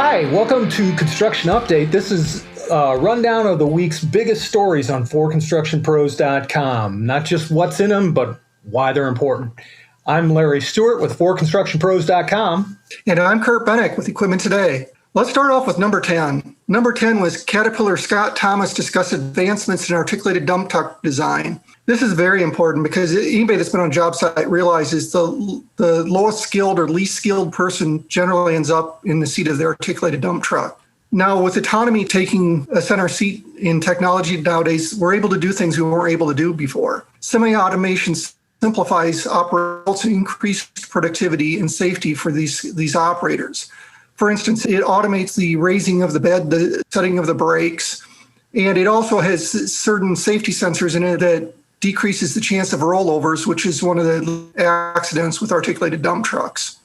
Hi, welcome to Construction Update. This is a rundown of the week's biggest stories on 4constructionpros.com. Not just what's in them, but why they're important. I'm Larry Stewart with 4constructionpros.com. And I'm Kurt Bennick with Equipment Today. Let's start off with number 10. Number 10 was Caterpillar Scott Thomas discussed advancements in articulated dump truck design. This is very important because anybody that's been on a job site realizes the lowest skilled or least skilled person generally ends up in the seat of the articulated dump truck. Now, with autonomy taking a center seat in technology nowadays, we're able to do things we weren't able to do before. Semi-automation simplifies operations to increase productivity and safety for these operators. For instance, it automates the raising of the bed, the setting of the brakes, and it also has certain safety sensors in it that decreases the chance of rollovers, which is one of the accidents with articulated dump trucks.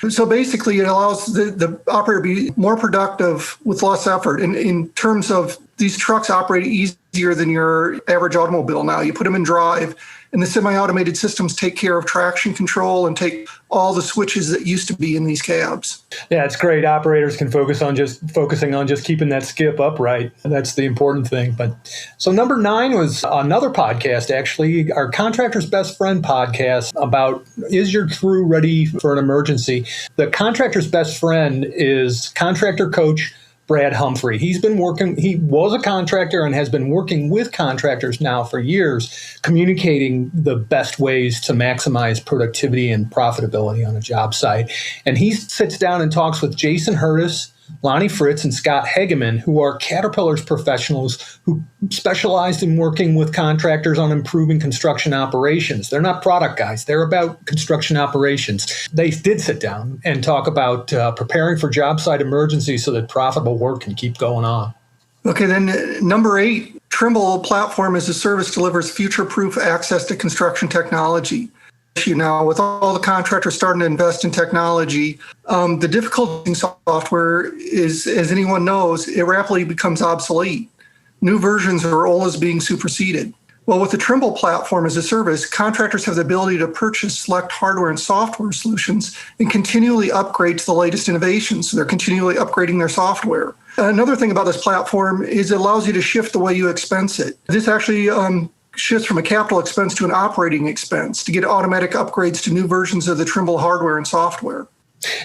So basically, it allows the operator to be more productive with less effort. And in terms of these trucks operate easier than your average automobile now. You put them in drive, and the semi-automated systems take care of traction control and take all the switches that used to be in these cabs. Yeah, it's great. Operators can focusing on just keeping that skip upright. That's the important thing. But so number 9 was another podcast, actually, our Contractor's Best Friend podcast about is your crew ready for an emergency? The Contractor's Best Friend is contractor coach Brad Humphrey. He was a contractor and has been working with contractors now for years, communicating the best ways to maximize productivity and profitability on a job site. And he sits down and talks with Jason Hurtis, Lonnie Fritz, and Scott Hageman, who are Caterpillar's professionals who specialized in working with contractors on improving construction operations. They're not product guys. They're about construction operations. They did sit down and talk about preparing for job site emergencies so that profitable work can keep going on. Okay, then number 8, Trimble Platform as a Service delivers future-proof access to construction technology. Now, with all the contractors starting to invest in technology, the difficulty in software is, as anyone knows, it rapidly becomes obsolete. New versions are always being superseded. Well, with the Trimble Platform as a Service, contractors have the ability to purchase select hardware and software solutions and continually upgrade to the latest innovations. So they're continually upgrading their software. Another thing about this platform is it allows you to shift the way you expense it. This actually shifts from a capital expense to an operating expense to get automatic upgrades to new versions of the Trimble hardware and software.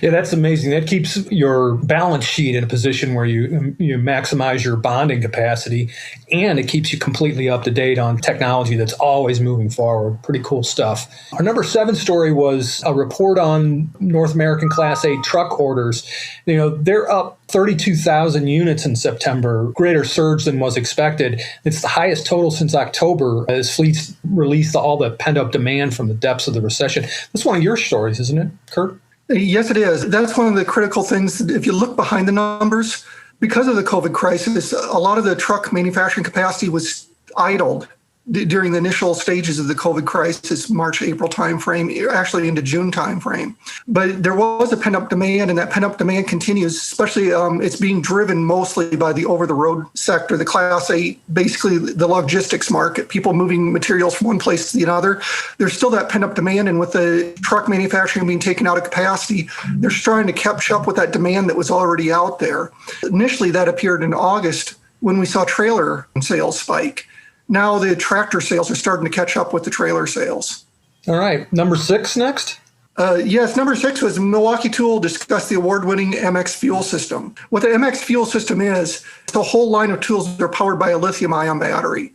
Yeah, that's amazing. That keeps your balance sheet in a position where you maximize your bonding capacity, and it keeps you completely up to date on technology that's always moving forward. Pretty cool stuff. Our number 7 story was a report on North American Class 8 truck orders. They're up 32,000 units in September, greater surge than was expected. It's the highest total since October as fleets released all the pent-up demand from the depths of the recession. That's one of your stories, isn't it, Kurt? Yes, it is. That's one of the critical things. If you look behind the numbers, because of the COVID crisis, a lot of the truck manufacturing capacity was idled during the initial stages of the COVID crisis, March, April timeframe, actually into June timeframe. But there was a pent-up demand, and that pent-up demand continues, especially it's being driven mostly by the over-the-road sector, the Class 8, basically the logistics market, people moving materials from one place to the other. There's still that pent-up demand, and with the truck manufacturing being taken out of capacity, they're trying to catch up with that demand that was already out there. Initially, that appeared in August when we saw trailer sales spike. Now the tractor sales are starting to catch up with the trailer sales. All right. Number 6 next? Yes, number 6 was Milwaukee Tool discussed the award-winning MX fuel system. What the MX fuel system is, the whole line of tools that are powered by a lithium-ion battery.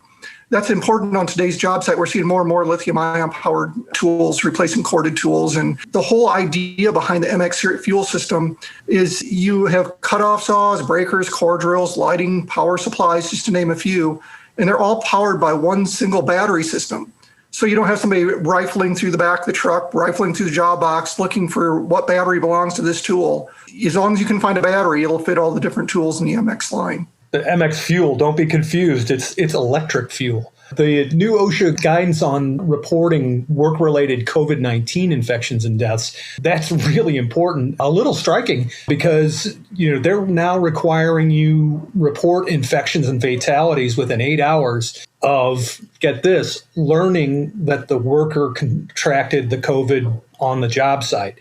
That's important on today's job site. We're seeing more and more lithium-ion powered tools replacing corded tools. And the whole idea behind the MX fuel system is you have cutoff saws, breakers, core drills, lighting, power supplies, just to name a few. And they're all powered by one single battery system. So you don't have somebody rifling through the back of the truck, rifling through the job box, looking for what battery belongs to this tool. As long as you can find a battery, it'll fit all the different tools in the MX line. The MX fuel, don't be confused. It's electric fuel. The new OSHA guidance on reporting work-related COVID-19 infections and deaths, that's really important. A little striking because, they're now requiring you report infections and fatalities within 8 hours of, get this, learning that the worker contracted the COVID on the job site.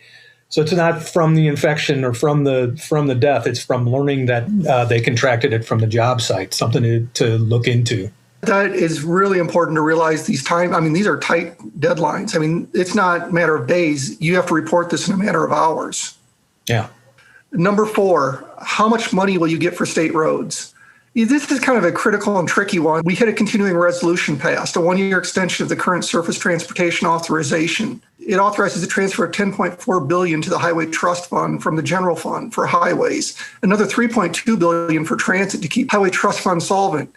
So it's not from the infection or from the death. It's from learning that they contracted it from the job site. Something to look into. That is really important to realize these are tight deadlines. I mean, it's not a matter of days. You have to report this in a matter of hours. Yeah. Number 4, how much money will you get for state roads? This is kind of a critical and tricky one. We had a continuing resolution passed, a 1-year extension of the current surface transportation authorization. It authorizes the transfer of $10.4 billion to the Highway Trust Fund from the general fund for highways, another $3.2 billion for transit to keep Highway Trust Fund solvent.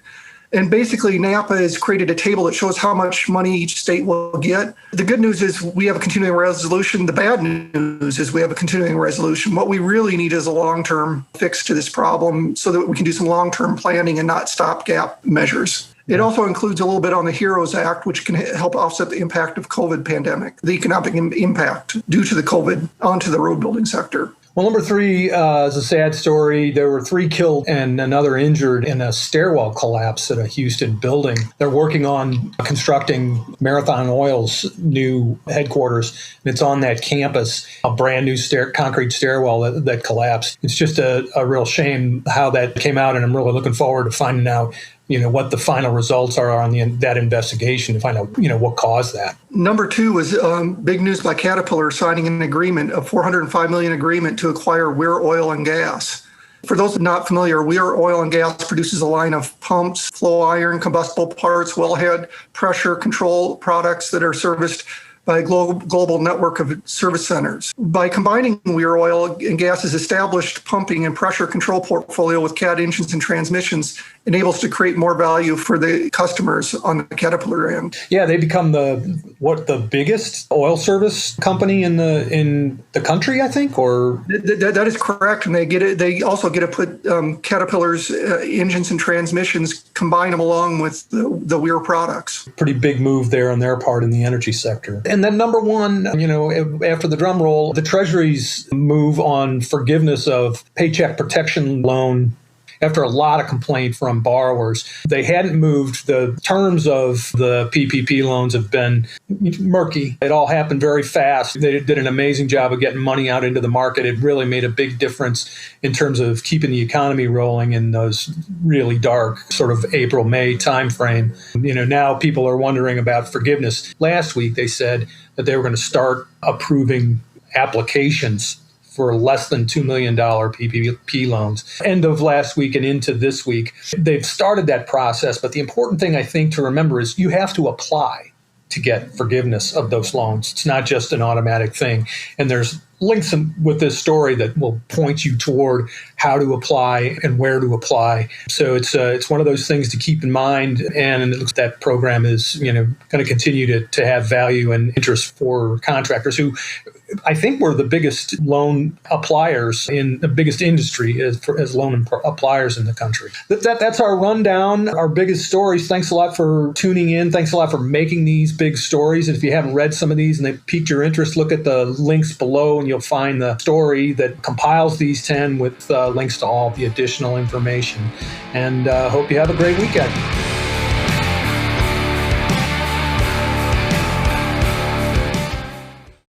And basically, NAPA has created a table that shows how much money each state will get. The good news is we have a continuing resolution. The bad news is we have a continuing resolution. What we really need is a long-term fix to this problem so that we can do some long-term planning and not stopgap measures. It also includes a little bit on the HEROES Act, which can help offset the impact of COVID pandemic, the economic impact due to the COVID onto the road building sector. Well, number 3 is a sad story. There were 3 killed and another injured in a stairwell collapse at a Houston building. They're working on constructing Marathon Oil's new headquarters, and it's on that campus, a brand new concrete stairwell that collapsed. It's just a real shame how that came out, and I'm really looking forward to finding out what the final results are on that investigation to find out, what caused that. Number 2 was big news by Caterpillar signing an agreement, a $405 million agreement to acquire Weir Oil and Gas. For those not familiar, Weir Oil and Gas produces a line of pumps, flow iron, combustible parts, wellhead, pressure control products that are serviced by a global network of service centers. By combining Weir Oil and Gas's established pumping and pressure control portfolio with CAT engines and transmissions, enables to create more value for the customers on the Caterpillar end. Yeah, they become the biggest oil service company in the country, I think, or that is correct. And they also get to put Caterpillar's engines and transmissions, combine them along with the Weir products. Pretty big move there on their part in the energy sector. And then number 1, after the drum roll, the Treasury's move on forgiveness of Paycheck Protection Loan. After a lot of complaint from borrowers, they hadn't moved. The terms of the PPP loans have been murky. It all happened very fast. They did an amazing job of getting money out into the market. It really made a big difference in terms of keeping the economy rolling in those really dark sort of April, May timeframe. Now people are wondering about forgiveness. Last week, they said that they were going to start approving applications for less than $2 million PPP loans. End of last week and into this week, they've started that process. But the important thing I think to remember is you have to apply to get forgiveness of those loans. It's not just an automatic thing. And there's links with this story that will point you toward how to apply and where to apply. So it's one of those things to keep in mind. And it looks that program is going to continue to have value and interest for contractors who I think we're the biggest loan appliers in the biggest industry as loan appliers in the country. That's our rundown, our biggest stories. Thanks a lot for tuning in. Thanks a lot for making these big stories. If you haven't read some of these and they piqued your interest, look at the links below and you'll find the story that compiles these 10 with links to all the additional information. And hope you have a great weekend.